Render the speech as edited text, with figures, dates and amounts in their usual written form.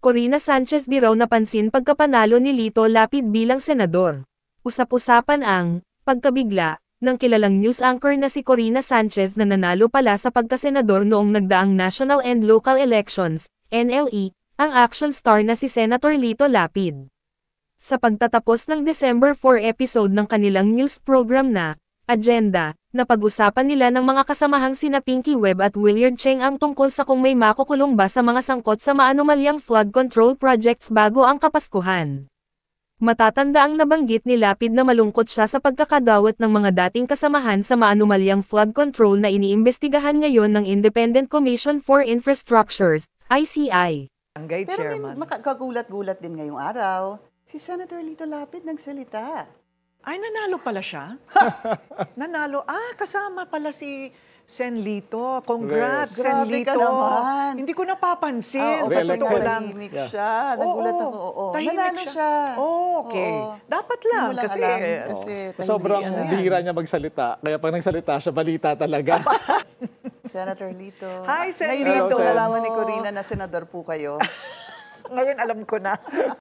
Corina Sanchez di raw napansin pagkapanalo ni Lito Lapid bilang senador. Usap-usapan ang pagkabigla ng kilalang news anchor na si Corina Sanchez na nanalo pala sa pagkasenador noong nagdaang national and local elections, NLE, ang action star na si Senator Lito Lapid. Sa pagtatapos ng December 4 episode ng kanilang news program na Agenda, napag-usapan nila ng mga kasamahang sina Pinky Webb at Willard Cheng ang tungkol sa kung may makukulong ba sa mga sangkot sa maanumalyang flood control projects bago ang Kapaskuhan. Matatanda ang nabanggit ni Lapid na malungkot siya sa pagkakadawat ng mga dating kasamahan sa maanumalyang flood control na iniimbestigahan ngayon ng Independent Commission for Infrastructures, ICI. Pero may makakagulat-gulat din ngayong araw, si Senator Lito Lapid nagsalita. Ay, nanalo pala siya? Nanalo. Kasama pala si Sen Lito. Congrats, Sen Grabe Lito. ka naman. Hindi ko napapansin. Sa Kasi totoo lang. tahimik siya. Nagulat ako. Oo. Tahimik Nanalo siya. Okay. Oo. Dapat lang. Hindi mo lang Kasi, alam, kasi tahimik Sobrang siya. bihira niya magsalita. Kaya pag nagsalita siya, balita talaga. Senator Lito. Hi, Sen Ngayon Lito. ko nalaman ni Corina na senador po kayo. ngayon alam ko na.